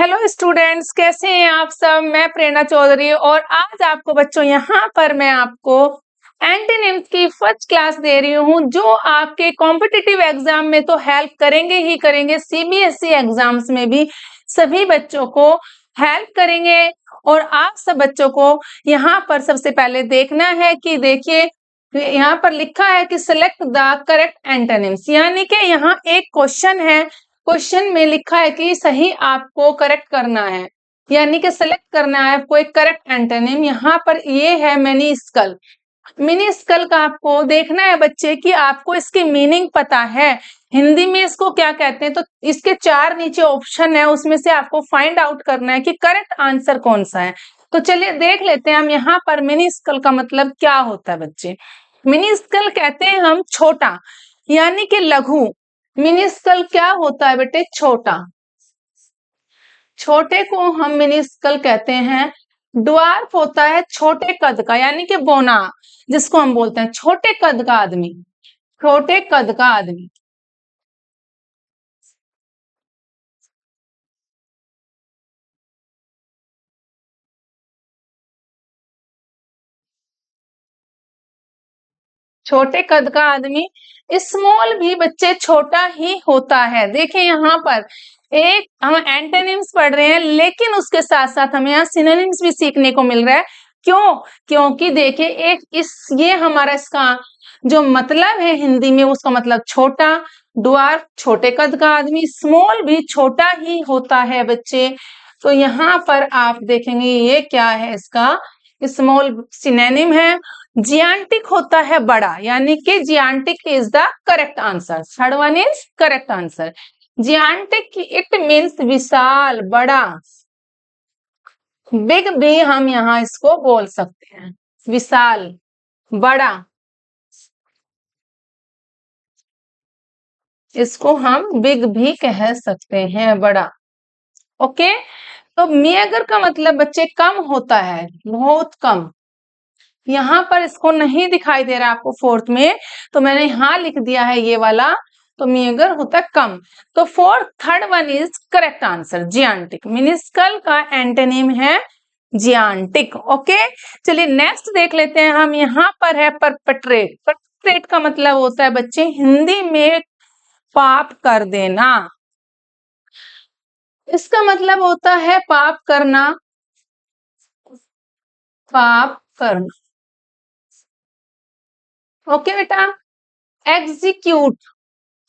Hello students, कैसे हैं आप सब। मैं प्रेरणा चौधरी और आज आपको बच्चों यहाँ पर मैं आपको एंटोनिम्स की फर्स्ट क्लास दे रही हूँ जो आपके कॉम्पिटिटिव एग्जाम में तो हेल्प करेंगे ही करेंगे, सीबीएसई एग्जाम्स में भी सभी बच्चों को हेल्प करेंगे। और आप सब बच्चों को यहाँ पर सबसे पहले देखना है कि देखिए यहाँ पर लिखा है कि सिलेक्ट द करेक्ट एंटोनिम्स, यानी कि यहाँ एक क्वेश्चन है, क्वेश्चन में लिखा है कि सही आपको करेक्ट करना है, यानी कि सेलेक्ट करना है आपको एक करेक्ट एंटोनिम। यहाँ पर ये है मिनिस्कल। मिनिस्कल का आपको देखना है बच्चे कि आपको इसकी मीनिंग पता है, हिंदी में इसको क्या कहते हैं। तो इसके 4 नीचे ऑप्शन है, उसमें से आपको फाइंड आउट करना है कि करेक्ट आंसर कौन सा है। तो चलिए देख लेते हैं हम यहाँ पर मिनिस्कल का मतलब क्या होता है बच्चे। मिनिस्कल कहते हैं हम छोटा, यानी कि लघु। मिनिस्कल क्या होता है बेटे? छोटा। छोटे को हम मिनिस्कल कहते हैं। ड्वार्फ होता है छोटे कद का, यानी कि बोना, जिसको हम बोलते हैं छोटे कद का आदमी। छोटे कद का आदमी। छोटे कद का आदमी। स्मॉल भी बच्चे छोटा ही होता है। देखिए यहाँ पर एक हम एंटोनिम्स पढ़ रहे हैं, लेकिन उसके साथ साथ हमें यहाँ सिनोनिम्स भी सीखने को मिल रहा है। क्यों? क्योंकि देखिए एक ये हमारा इसका जो मतलब है हिंदी में, उसका मतलब छोटा, ड्वार्फ छोटे कद का आदमी, स्मॉल भी छोटा ही होता है बच्चे। तो यहाँ पर आप देखेंगे ये क्या है, इसका स्मॉल सिनोनिम है। जियांटिक होता है बड़ा, यानी कि gigantic is the correct answer. Third one is correct answer. Gigantic it means विशाल, बड़ा। बिग भी हम यहाँ इसको बोल सकते हैं, विशाल, बड़ा, इसको हम बिग भी कह सकते हैं, बड़ा। ओके। तो मेगर का मतलब बच्चे कम होता है, बहुत कम। यहाँ पर इसको नहीं दिखाई दे रहा आपको फोर्थ में, तो मैंने यहाँ लिख दिया है ये वाला। तो मेगर होता है कम। तो third one is correct answer, gigantic. Minuscule का एंटोनिम है जियांटिक। ओके, चलिए नेक्स्ट देख लेते हैं हम। यहाँ पर है परपेट्रेट। परपेट्रेट का मतलब होता है बच्चे हिंदी में पाप कर देना। इसका मतलब होता है पाप करना, पाप करना। ओके बेटा। Execute,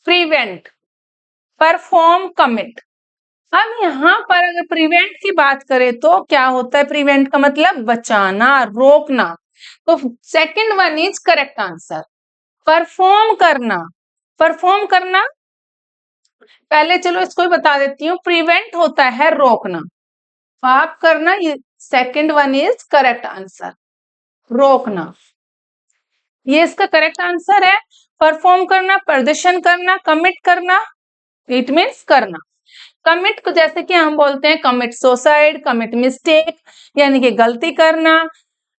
prevent, perform, commit. अब यहाँ पर अगर प्रिवेंट की बात करें तो क्या होता है? प्रिवेंट का मतलब बचाना, रोकना। तो second one is correct answer. Perform करना, परफॉर्म करना। पहले चलो इसको ही बता देती हूँ। प्रिवेंट होता है रोकना, पाप करना, ये second one is correct answer, रोकना। ये इसका करेक्ट आंसर है। परफॉर्म करना, प्रदर्शन करना, कमिट करना, इट मीन्स करना। कमिट को जैसे कि हम बोलते हैं कमिट सुसाइड, कमिट मिस्टेक, यानी कि गलती करना।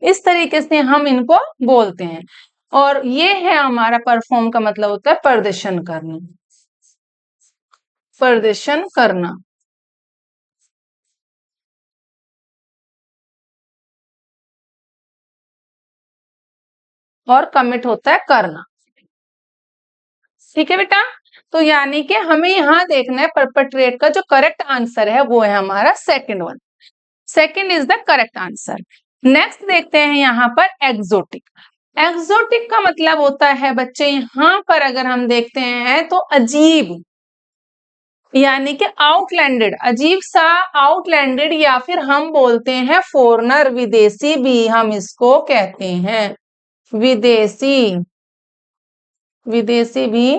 इस तरीके से हम इनको बोलते हैं। और ये है हमारा परफॉर्म का मतलब होता है प्रदर्शन करना, प्रदर्शन करना। और कमिट होता है करना। ठीक है बेटा। तो यानी कि हमें यहाँ देखना है परपेट्रेट का जो करेक्ट आंसर है वो है हमारा second one. Second is the correct answer. Next देखते हैं यहाँ पर एक्सोटिक। एक्सोटिक का मतलब होता है बच्चे, यहाँ पर अगर हम देखते हैं तो अजीब, यानी कि आउटलैंडेड, अजीब सा, आउटलैंडेड, या फिर हम बोलते हैं फॉरेनर, विदेशी भी हम इसको कहते हैं। विदेशी, विदेशी भी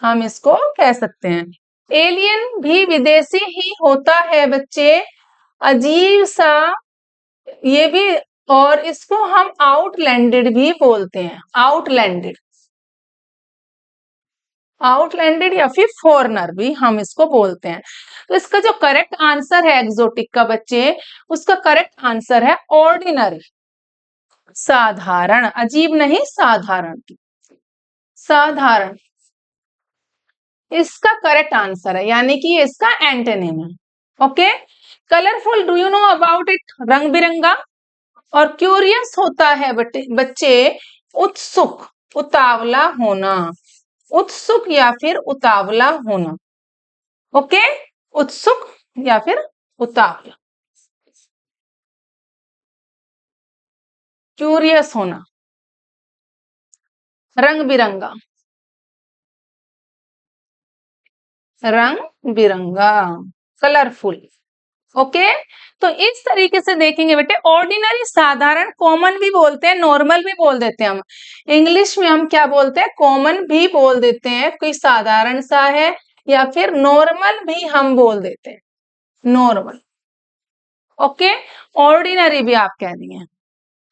हम इसको कह सकते हैं। एलियन भी विदेशी ही होता है बच्चे, अजीब सा, ये भी। और इसको हम आउटलैंडेड भी बोलते हैं, आउटलैंडेड, आउटलैंडेड या फिर फॉरेनर भी हम इसको बोलते हैं। तो इसका जो करेक्ट आंसर है एक्सोटिक का बच्चे, उसका करेक्ट आंसर है ऑर्डिनरी, साधारण। अजीब नहीं, साधारण, साधारण। इसका करेक्ट आंसर है, यानी कि ये इसका एंटोनिम है। Okay, colourful, do you know about it? रंग बिरंगा। और क्यूरियस होता है बच्चे उत्सुक, उतावला होना, उत्सुक या फिर उतावला होना। ओके, उत्सुक या फिर उतावला, क्यूरियस होना, रंग बिरंगा, रंग बिरंगा, कलरफुल। ओके, तो इस तरीके से देखेंगे बेटे, ऑर्डिनरी साधारण, कॉमन भी बोलते हैं, नॉर्मल भी बोल देते हैं हम। इंग्लिश में हम क्या बोलते हैं? कॉमन भी बोल देते हैं, कोई साधारण सा है, या फिर नॉर्मल भी हम बोल देते हैं, नॉर्मल। ओके, ऑर्डिनरी भी आप कह दिए,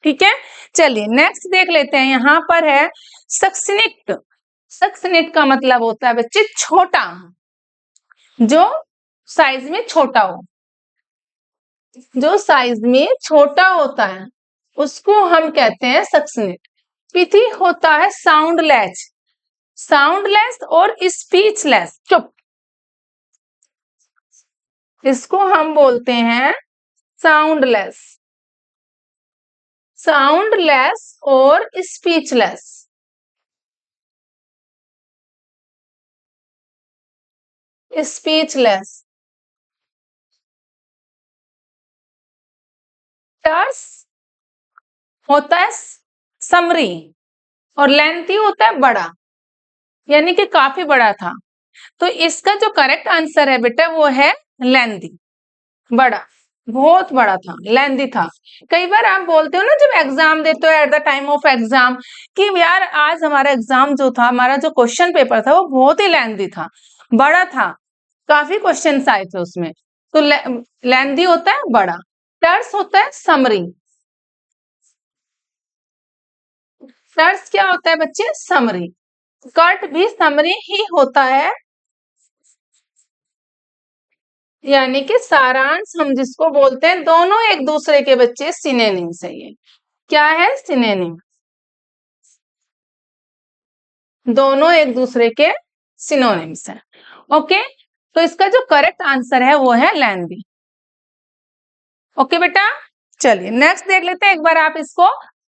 ठीक है। चलिए नेक्स्ट देख लेते हैं, यहां पर है सक्सिनिक्ट। सक्सिनिक्ट का मतलब होता है बच्चे छोटा, जो साइज में छोटा हो, जो साइज में छोटा होता है उसको हम कहते हैं सक्सिनेट। पिथी होता है साउंडलेस, साउंडलेस और स्पीचलेस, चुप, इसको हम बोलते हैं साउंडलेस, साउंडलेस और स्पीचलेस। स्पीचलेस। टर्स होता है समरी, और लेंथी होता है बड़ा, यानी कि काफी बड़ा था। तो इसका जो करेक्ट आंसर है बेटा वो है लेंथी, बड़ा, बहुत बड़ा था, लेंथी था। कई बार आप बोलते हो ना जब एग्जाम देते हो, at the time of exam, कि यार आज हमारा एग्जाम जो था, हमारा जो क्वेश्चन पेपर था वो बहुत ही लेंथी था, बड़ा था, काफी क्वेश्चन आए थे उसमें। तो लेंथी होता है बड़ा, टर्स होता है समरी। टर्स क्या होता है बच्चे? समरी। कट भी समरी ही होता है, यानी कि सारांश हम जिसको बोलते हैं, दोनों एक दूसरे के बच्चे सिनोनिम्स है। ये क्या है? सिनोनिम, दोनों एक दूसरे के सिनोनिम्स हैं। ओके, तो इसका जो करेक्ट आंसर है वो है लेंथी। ओके बेटा, चलिए नेक्स्ट देख लेते हैं, एक बार आप इसको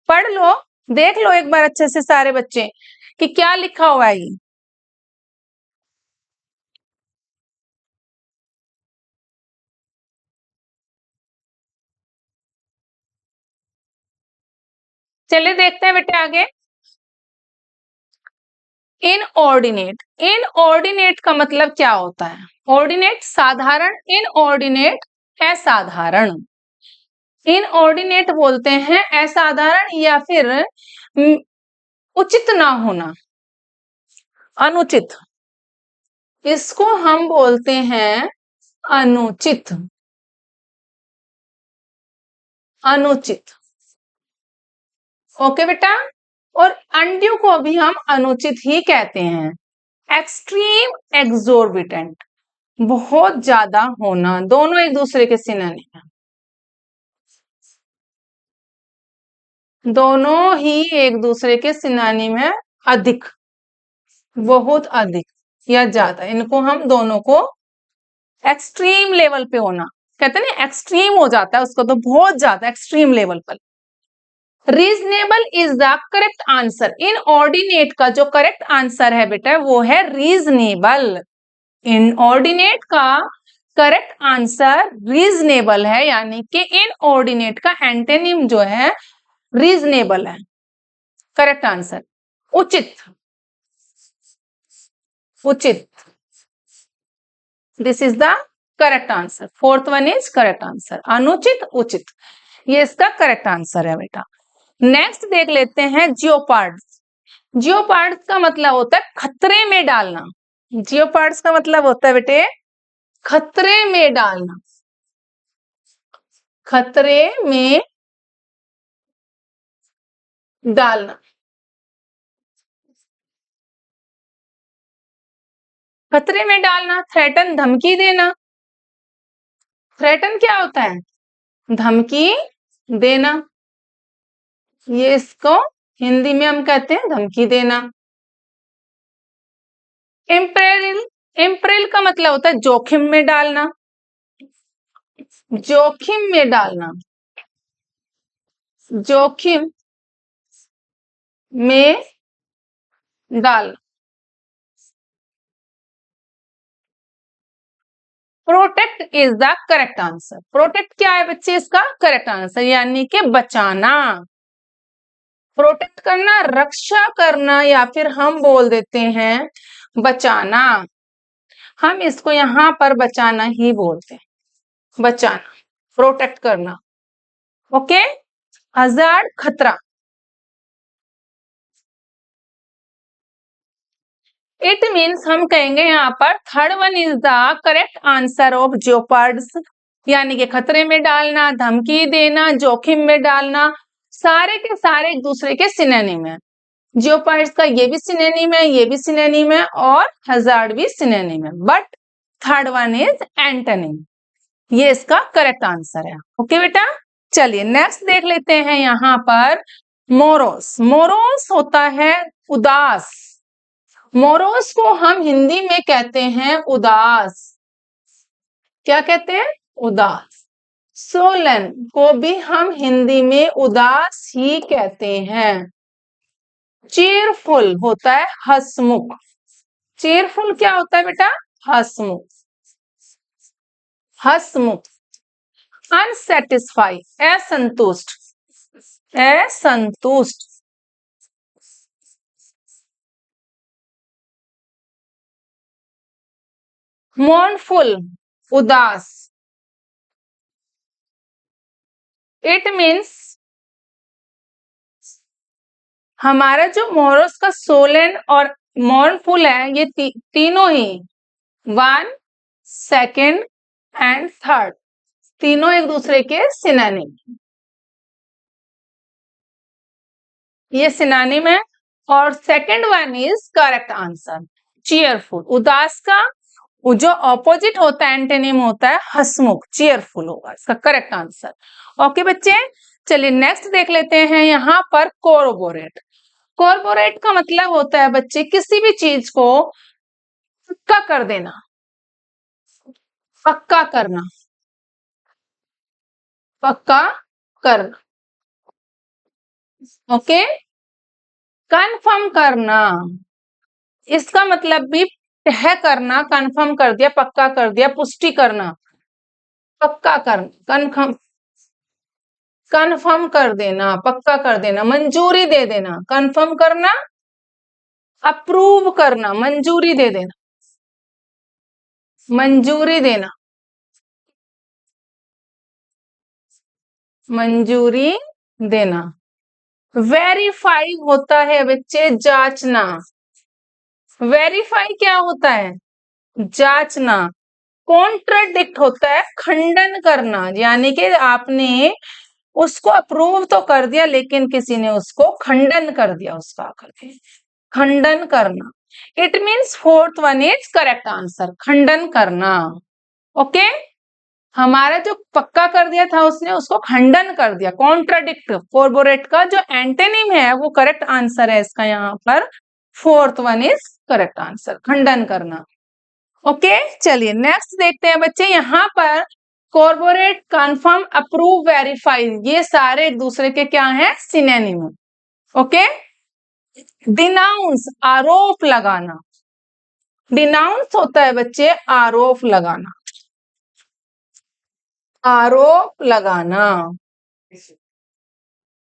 पढ़ लो, देख लो एक बार अच्छे से सारे बच्चे कि क्या लिखा हुआ है ये। चलिए देखते हैं बेटे आगे। इनऑर्डिनेट, इनऑर्डिनेट का मतलब क्या होता है? ऑर्डिनेट साधारण, इनऑर्डिनेट असाधारण। इनऑर्डिनेट बोलते हैं असाधारण या फिर उचित ना होना, अनुचित, इसको हम बोलते हैं अनुचित, अनुचित। ओके बेटा, और अनड्यू को भी हम अनुचित ही कहते हैं। एक्सट्रीम, एक्सोर्बिटेंट, बहुत ज्यादा होना, दोनों एक दूसरे के सिनोनिम है, दोनों ही एक दूसरे के सिनोनिम है। अधिक, बहुत अधिक या ज्यादा, इनको हम दोनों को एक्सट्रीम लेवल पे होना कहते हैं ना, एक्सट्रीम हो जाता है उसको तो बहुत ज्यादा, एक्सट्रीम लेवल पर। Reasonable is the correct answer. Inordinate का जो करेक्ट आंसर है बेटा वो है रीजनेबल। इनऑर्डिनेट का करेक्ट आंसर रीजनेबल है, यानी कि इनऑर्डिनेट का एंटोनिम जो है रीजनेबल है। करेक्ट आंसर उचित, उचित, this is the correct answer. Fourth one is correct answer, अनुचित, उचित, ये इसका करेक्ट आंसर है बेटा। नेक्स्ट देख लेते हैं जियोपार्ड्स। जियोपार्ड्स का मतलब होता है खतरे में डालना। जियोपार्ड्स का मतलब होता है बेटे खतरे में डालना, खतरे में डालना। खतरे में डालना, थ्रेटन, धमकी देना। थ्रेटन क्या होता है? धमकी देना, ये इसको हिंदी में हम कहते हैं धमकी देना। इम्पेरिल, इम्परिल का मतलब होता है जोखिम में डालना, जोखिम में डालना, जोखिम में डालना। Protect is the correct answer. Protect क्या है बच्चे? इसका करेक्ट आंसर यानी कि बचाना। प्रोटेक्ट करना, रक्षा करना, या फिर हम बोल देते हैं बचाना। हम इसको यहां पर बचाना ही बोलते हैं, बचाना, प्रोटेक्ट करना। ओके, हजार्ड खतरा। इट मीन्स हम कहेंगे यहाँ पर third one is the correct answer of jeopards, यानी कि खतरे में डालना, धमकी देना, जोखिम में डालना, सारे के सारे एक दूसरे के सिनोनिम है। जियोपार्ड्स का ये भी सिनोनिम है, ये भी सिनोनिम है, और हजार्ड भी सिनोनिम है, but third one is antonym. ये इसका करेक्ट आंसर है। ओके बेटा, चलिए नेक्स्ट देख लेते हैं यहाँ पर मोरोस। मोरोस होता है उदास। मोरोस को हम हिंदी में कहते हैं उदास। क्या कहते हैं? उदास। सोलन को भी हम हिंदी में उदास ही कहते हैं। चीयरफुल होता है हंसमुख। चीयरफुल क्या होता है बेटा? हंसमुख, हंसमुख। अनसेटिस्फाई, असंतुष्ट, असंतुष्ट। मोurnफुल, उदास। इट मीन्स हमारा जो मोरोस का सोलन और मोurnफुल है, ये तीनों ही वन, सेकंड एंड थर्ड, तीनों एक दूसरे के सिनोनिम। ये सिनोनिम है। और second one is correct answer, cheerful. उदास का जो ऑपोजिट होता है, एंटोनिम होता है हंसमुख, चीयरफुल होगा इसका करेक्ट आंसर। ओके बच्चे, चलिए नेक्स्ट देख लेते हैं यहाँ पर कोरबोरेट। कोरबोरेट का मतलब होता है बच्चे किसी भी चीज को पक्का कर देना, पक्का करना, पक्का करना। ओके, कंफर्म करना, इसका मतलब भी तय करना, कंफर्म कर दिया, पक्का कर दिया, पुष्टि करना, पक्का करना, कंफर्म, कंफर्म कर देना, पक्का कर देना, मंजूरी दे देना। कंफर्म करना, अप्रूव करना, मंजूरी दे देना, मंजूरी देना, मंजूरी देना। वेरीफाई होता है बच्चे जांचना। वेरीफाई क्या होता है? जांचना। कॉन्ट्राडिक्ट होता है खंडन करना, यानी कि आपने उसको अप्रूव तो कर दिया लेकिन किसी ने उसको खंडन कर दिया, उसका करके खंडन करना। It means fourth one is correct answer, खंडन करना। ओके, हमारा जो पक्का कर दिया था उसने उसको खंडन कर दिया, कॉन्ट्राडिक्ट। कोरबोरेट का जो एंटोनिम है वो करेक्ट आंसर है इसका, यहाँ पर fourth one is correct answer, खंडन करना। ओके, चलिए नेक्स्ट देखते हैं बच्चे। यहाँ पर कोरबोरेट, कंफर्म, अप्रूव, वेरीफाई, ये सारे एक दूसरे के क्या हैं? सिनोनिम। ओके, डिनाउंस, आरोप लगाना। डिनाउंस होता है बच्चे आरोप लगाना, आरोप लगाना,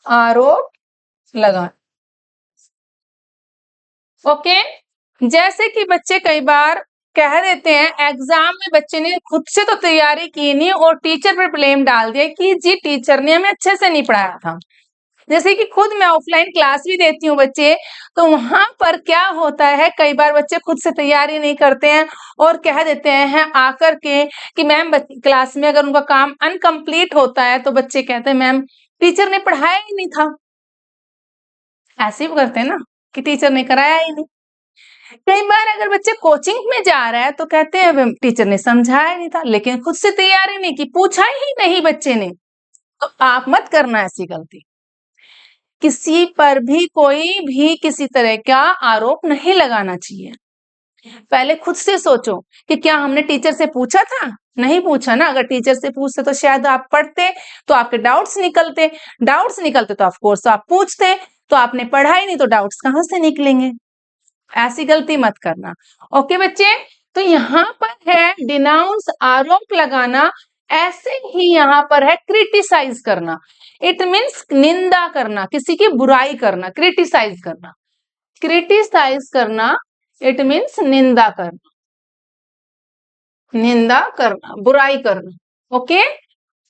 आरोप लगाना। ओके, जैसे कि बच्चे कई बार कह देते हैं एग्जाम में बच्चे ने खुद से तो तैयारी की नहीं और टीचर पर ब्लेम डाल दिया कि जी टीचर ने हमें अच्छे से नहीं पढ़ाया था। जैसे कि खुद मैं ऑफलाइन क्लास भी देती हूँ बच्चे, तो वहां पर क्या होता है, कई बार बच्चे खुद से तैयारी नहीं करते हैं और कह देते हैं आकर के कि मैम, क्लास में अगर उनका काम अनकम्प्लीट होता है तो बच्चे कहते हैं मैम टीचर ने पढ़ाया ही नहीं था। ऐसे भी करते हैं ना कि टीचर ने कराया ही नहीं। कई बार अगर बच्चे कोचिंग में जा रहा है तो कहते हैं टीचर ने समझाया नहीं था, लेकिन खुद से तैयारी नहीं की, पूछा ही नहीं बच्चे ने। तो आप मत करना ऐसी गलती। किसी पर भी कोई भी किसी तरह का आरोप नहीं लगाना चाहिए। पहले खुद से सोचो कि क्या हमने टीचर से पूछा था? नहीं पूछा ना। अगर टीचर से पूछते तो शायद आप पढ़ते, तो आपके डाउट्स निकलते तो ऑफ कोर्स तो आप पूछते। तो आपने पढ़ा ही नहीं तो डाउट्स कहाँ से निकलेंगे? ऐसी गलती मत करना। ओके बच्चे, तो यहाँ पर है डिनाउंस, आरोप लगाना। ऐसे ही यहाँ पर है क्रिटिसाइज करना। इट मीन्स निंदा करना, किसी की बुराई करना, क्रिटिसाइज करना। क्रिटिसाइज करना इट मीन्स निंदा करना, निंदा करना, बुराई करना। ओके,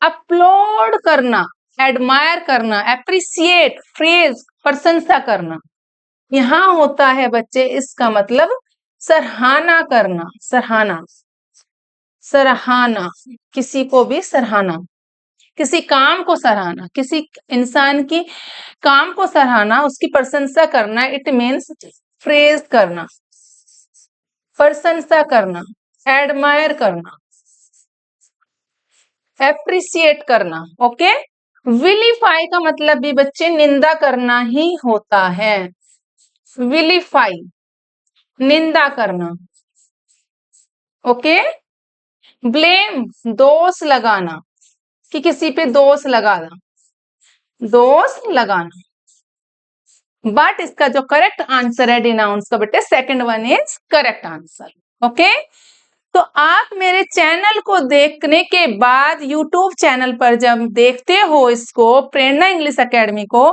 अपलोड करना, एडमायर करना, एप्रिसिएट, फ्रेज, प्रशंसा करना। यहां होता है बच्चे इसका मतलब सराहना करना, सराहना, सराहना, किसी को भी सराहना, किसी काम को सराहना, किसी इंसान की काम को सराहना, उसकी प्रशंसा करना। इट मीन्स फ्रेज करना, प्रशंसा करना, एडमायर करना, एप्रिसिएट करना। ओके, विलीफाई का मतलब भी बच्चे निंदा करना ही होता है। विलीफाई, निंदा करना। ओके, ब्लेम, दोष लगाना, कि किसी पे दोष लगाना, दोष लगाना। बट इसका जो करेक्ट आंसर है डिनाउंस का बेटे, second one is correct answer. Okay, तो आप मेरे चैनल को देखने के बाद यूट्यूब चैनल पर जब देखते हो इसको, प्रेरणा इंग्लिश एकेडमी को,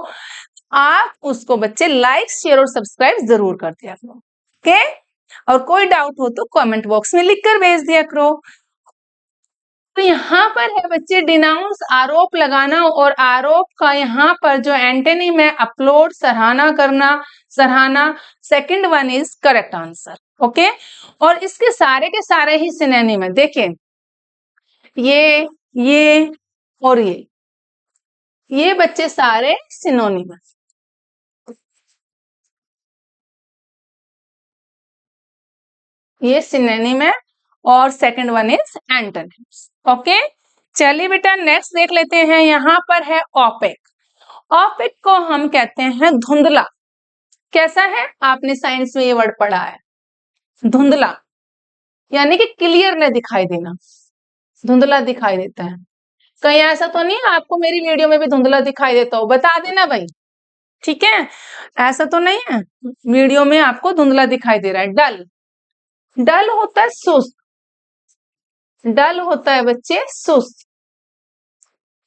आप उसको बच्चे लाइक, शेयर और सब्सक्राइब जरूर कर दिया करो। ओके, और कोई डाउट हो तो कमेंट बॉक्स में लिखकर भेज दिया करो। तो यहाँ पर है बच्चे डिनाउंस, आरोप लगाना, और आरोप का यहाँ पर जो एंटोनिम है अपलोड, सराहना करना, सराहना। Second one is correct answer. Okay, और इसके सारे के सारे ही सिनोनिम है। देखिए ये और ये बच्चे सारे सिनोनिम है। ये सिनोनिम है और second one is antonym. Okay, चलिए बेटा नेक्स्ट देख लेते हैं। यहाँ पर है ओपेक। ओपेक को हम कहते हैं धुंधला। कैसा है? आपने साइंस में ये वर्ड पढ़ा है, धुंधला, यानी कि क्लियर न दिखाई देना, धुंधला दिखाई देता है। कहीं ऐसा तो नहीं है आपको मेरी वीडियो में भी धुंधला दिखाई देता हो? बता देना भाई, ठीक है? ऐसा तो नहीं है वीडियो में आपको धुंधला दिखाई दे रहा है। डल, डल होता है सुस्त, डल होता है बच्चे सुस्त।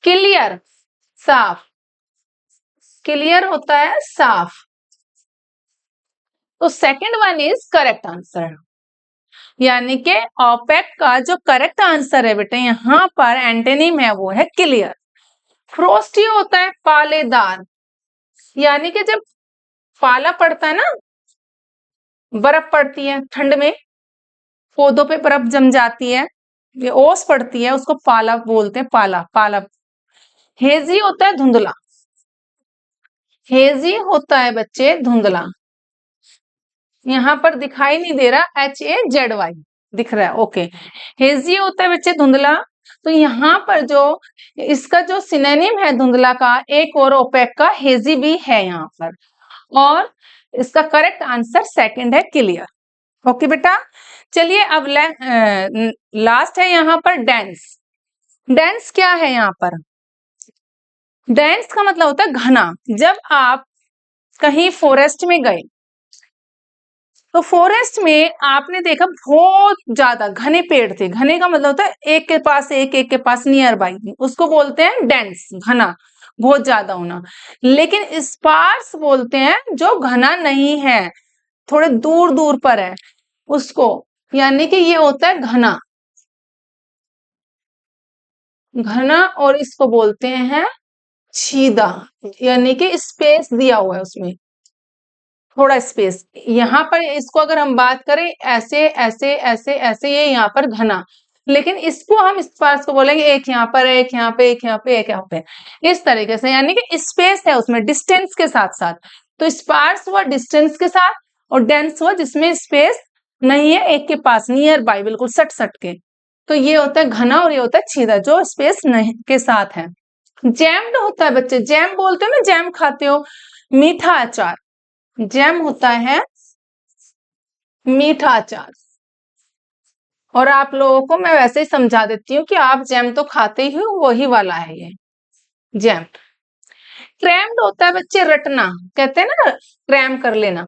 क्लियर, साफ, क्लियर होता है साफ। तो second one is correct answer, यानी कि ओपेक का जो करेक्ट आंसर है बेटे यहाँ पर एंटोनिम है वो है क्लियर। फ्रोस्टी होता है पालेदार, यानी कि जब पाला पड़ता है ना, बर्फ पड़ती है ठंड में, पौधों पे बर्फ जम जाती है, ये ओस पड़ती है, उसको पाला बोलते हैं, पाला, पाला। हेजी होता है धुंधला, हेजी होता है बच्चे धुंधला। यहाँ पर दिखाई नहीं दे रहा, HAZY दिख रहा है। ओके, हेजी होता है बच्चे धुंधला। तो यहाँ पर जो इसका जो सिनोनिम है धुंधला का, एक और ओपेक का, हेजी भी है यहाँ पर, और इसका करेक्ट आंसर सेकंड है क्लियर। ओके बेटा, चलिए अब लास्ट है यहाँ पर डेंस। डेंस क्या है यहाँ पर? डेंस का मतलब होता है घना। जब आप कहीं फॉरेस्ट में गए तो फॉरेस्ट में आपने देखा बहुत ज्यादा घने पेड़ थे। घने का मतलब होता है एक के पास एक, एक के पास नियर बाई, उसको बोलते हैं डेंस, घना, बहुत ज्यादा होना। लेकिन स्पार्स बोलते हैं जो घना नहीं है, थोड़े दूर दूर पर है उसको, यानी कि ये होता है घना, घना। और इसको बोलते हैं छीदा, यानी कि स्पेस दिया हुआ है उसमें, थोड़ा स्पेस। यहाँ पर इसको अगर हम बात करें ऐसे ऐसे ऐसे ऐसे, ये यहाँ पर घना, लेकिन इसको हम स्पार्स को बोलेंगे एक यहाँ पर, एक यहाँ पे, एक यहाँ पे, एक यहाँ पे, इस तरीके से, यानी कि स्पेस है उसमें डिस्टेंस के साथ साथ। तो स्पार्स हुआ डिस्टेंस के साथ, और डेंस हुआ जिसमें स्पेस नहीं है, एक के पास, नियर बाई, बिल्कुल सट सट के। तो ये होता है घना और ये होता है छीदा, जो स्पेस नहीं के साथ है। जैम्ड होता है बच्चे, जैम बोलते हो ना, जैम खाते हो, मीठा अचार, जैम होता है मीठा अचार। और आप लोगों को मैं वैसे ही समझा देती हूँ कि आप जैम तो खाते ही हो, वही वाला है ये जैम। क्रैम्ड होता है बच्चे रटना, कहते हैं ना क्रैम कर लेना,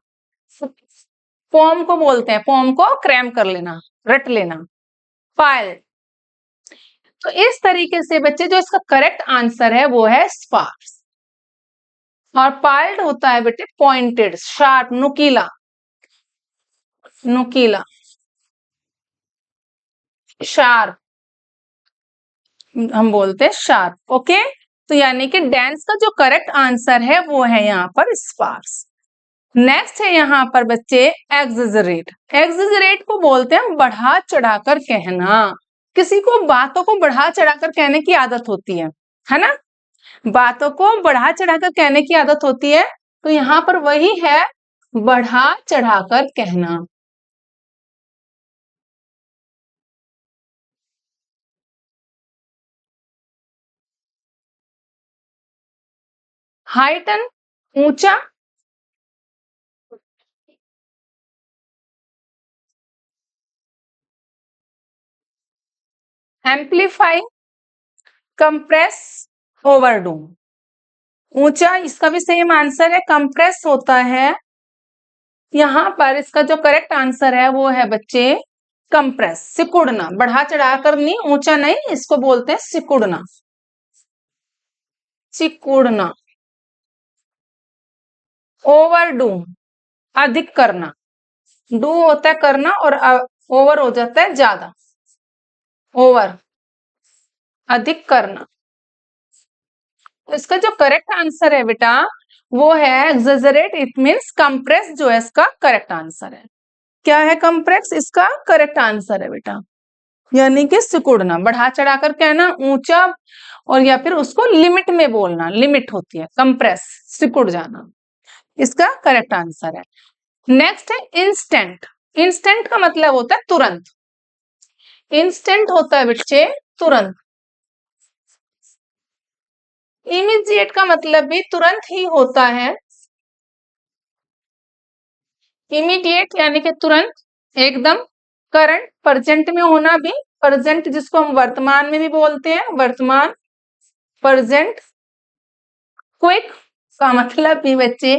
पोम को बोलते हैं, पोम को क्रैम कर लेना, रट लेना। पाइल्ड, तो इस तरीके से बच्चे जो इसका करेक्ट आंसर है वो है स्पार्स। और पाइल्ड होता है बेटे पॉइंटेड, शार्प, नुकीला, नुकीला, शार्प, हम बोलते हैं शार्प। ओके, तो यानी कि डेंस का जो करेक्ट आंसर है वो है यहाँ पर स्पार्स। नेक्स्ट है यहाँ पर बच्चे एक्सेजरेट। एक्सेजरेट को बोलते हैं बढ़ा चढ़ाकर कहना। किसी को बातों को बढ़ा चढ़ाकर कहने की आदत होती है ना, बातों को बढ़ा चढ़ाकर कहने की आदत होती है, तो यहाँ पर वही है बढ़ा चढ़ाकर कहना। हाइटन, ऊंचा, एम्पलीफाई, कंप्रेस, ओवरडू। ऊंचा, इसका भी सेम आंसर है, कंप्रेस होता है। यहाँ पर इसका जो करेक्ट आंसर है वो है बच्चे कंप्रेस, सिकुड़ना, बढ़ा चढ़ाकर नहीं, ऊंचा नहीं, इसको बोलते हैं सिकुड़ना, सिकुड़ना। ओवरडू, अधिक करना, डू होता है करना और ओवर हो जाता है ज्यादा, ओवर, अधिक करना। इसका जो करेक्ट आंसर है बेटा वो है एक्सेजरेट, इट मींस कंप्रेस जो है इसका करेक्ट आंसर है। क्या है कंप्रेस, इसका करेक्ट आंसर है बेटा, यानी कि सिकुड़ना, बढ़ा चढ़ाकर कहना, ऊंचा, और या फिर उसको लिमिट में बोलना, लिमिट होती है कंप्रेस, सिकुड़ जाना, इसका करेक्ट आंसर है। नेक्स्ट है इंस्टेंट। इंस्टेंट का मतलब होता है तुरंत, इंस्टेंट होता है बच्चे तुरंत। इमीडिएट का मतलब भी तुरंत ही होता है, इमीडिएट यानी कि तुरंत, एकदम। करंट, प्रेजेंट में होना भी, प्रेजेंट जिसको हम वर्तमान में भी बोलते हैं, वर्तमान, प्रेजेंट। क्विक का मतलब भी बच्चे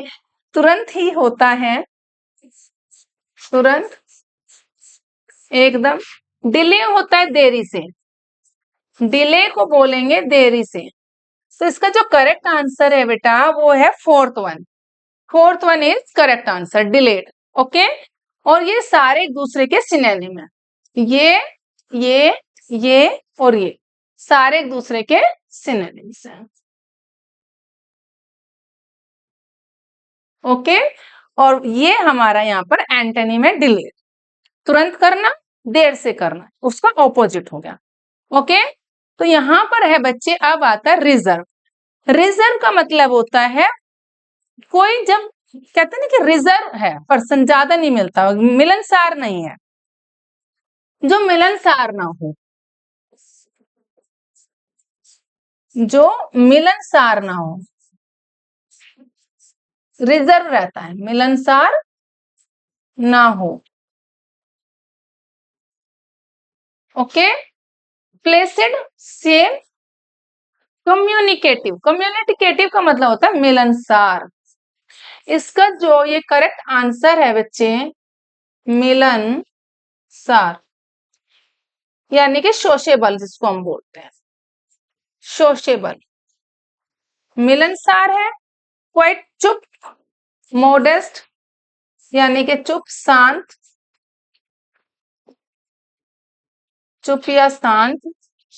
तुरंत ही होता है, तुरंत, एकदम। डिले होता है देरी से, डिले को बोलेंगे देरी से। तो इसका जो करेक्ट आंसर है बेटा वो है fourth one, fourth one is correct answer, delayed. Okay, और ये सारे एक दूसरे के सिनोनिम है, ये ये और ये सारे एक दूसरे के सिनोनिम्स हैं। ओके, और ये हमारा यहाँ पर एंटोनिम है डिलेड, तुरंत करना, देर से करना, उसका ऑपोजिट हो गया। ओके, तो यहाँ पर है बच्चे, अब आता है रिजर्व। रिजर्व का मतलब होता है कोई, जब कहते हैं ना कि रिजर्व है पर्सन, ज्यादा नहीं मिलता, मिलनसार नहीं है, जो मिलनसार ना हो, जो मिलनसार ना हो, रिजर्व रहता है, मिलनसार ना हो। Okay, Placid, same. Communicative, communicative का मतलब होता है मिलनसार। इसका जो ये करेक्ट आंसर है बच्चे मिलनसार, यानी कि सोशेबल जिसको हम बोलते हैं, सोशेबल, मिलनसार है। क्वाइट, चुप, मोडेस्ट यानी कि चुप, शांत, चुप या शांत।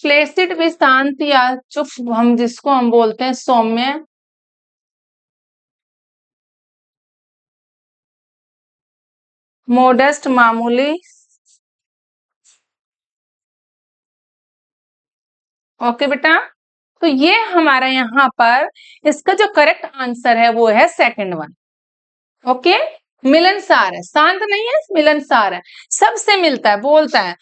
प्लेसिड भी शांत या चुप, हम जिसको हम बोलते हैं सौम्य। मोडेस्ट, मामूली। ओके बेटा, तो ये हमारा यहाँ पर इसका जो करेक्ट आंसर है वो है सेकंड वन। ओके, मिलनसार है, शांत नहीं है, मिलनसार है, सबसे मिलता है, बोलता है।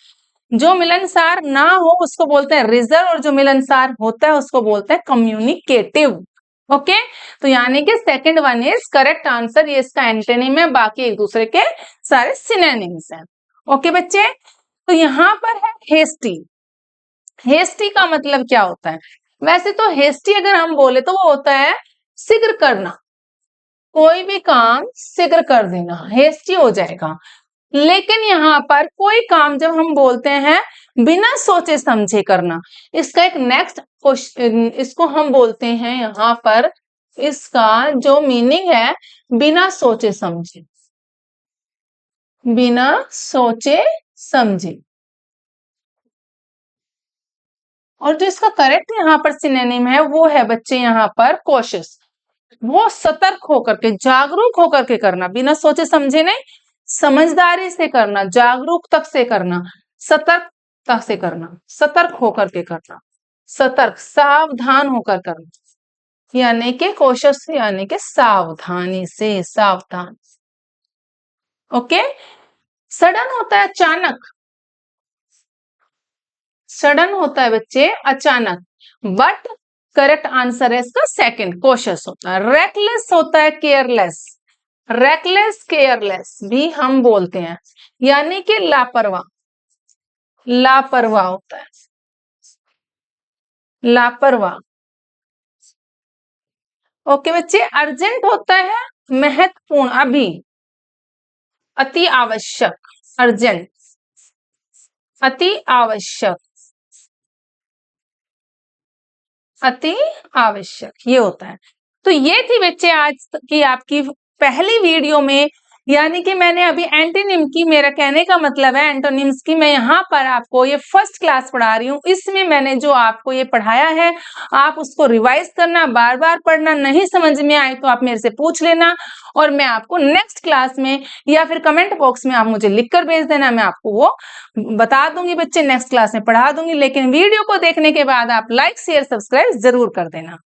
जो मिलनसार ना हो उसको बोलते हैं रिजर्व, और जो मिलनसार होता है उसको बोलते हैं कम्युनिकेटिव। ओके, तो यानी कि second one is correct answer, ये इसका एंटोनिम है, बाकी एक दूसरे के सारे सिनोनिम्स हैं। ओके बच्चे, तो यहाँ पर है हेस्टी। हेस्टी का मतलब क्या होता है? वैसे तो हेस्टी अगर हम बोले तो वो होता है शीघ्र करना, कोई भी काम शीघ्र कर देना, हेस्टी हो जाएगा। लेकिन यहाँ पर कोई काम जब हम बोलते हैं बिना सोचे समझे करना, इसका एक नेक्स्ट क्वेश्चन, इसको हम बोलते हैं यहाँ पर, इसका जो मीनिंग है बिना सोचे समझे, बिना सोचे समझे। और जो इसका करेक्ट यहाँ पर सिनोनिम है वो है बच्चे यहाँ पर कॉशियस, वो सतर्क होकर के, जागरूक होकर के करना, बिना सोचे समझे नहीं, समझदारी से करना, जागरूकता से करना, सतर्कता से करना, सतर्क होकर के करना, सतर्क सावधान होकर करना, यानी कि कॉशियस यानी कि सावधानी से, सावधान। ओके, सडन होता है अचानक, सडन होता है बच्चे अचानक, बट करेक्ट आंसर है इसका सेकंड, कॉशियस होता है। रेकलेस होता है केयरलेस, रेकलेस केयरलेस भी हम बोलते हैं, यानी कि लापरवाह, लापरवाह होता है, लापरवाह। ओके बच्चे, अर्जेंट होता है महत्वपूर्ण, अभी, अति आवश्यक, अर्जेंट, अति आवश्यक, अति आवश्यक, ये होता है। तो ये थी बच्चे आज की आपकी पहली वीडियो में, यानी कि मैंने अभी एंटोनिम की, मेरा कहने का मतलब है एंटोनिम्स की, मैं यहाँ पर आपको ये फर्स्ट क्लास पढ़ा रही हूँ, इसमें मैंने जो आपको ये पढ़ाया है आप उसको रिवाइज करना, बार बार पढ़ना, नहीं समझ में आए तो आप मेरे से पूछ लेना, और मैं आपको नेक्स्ट क्लास में या फिर कमेंट बॉक्स में आप मुझे लिखकर भेज देना, मैं आपको वो बता दूंगी बच्चे, नेक्स्ट क्लास में पढ़ा दूंगी। लेकिन वीडियो को देखने के बाद आप लाइक शेयर सब्सक्राइब जरूर कर देना।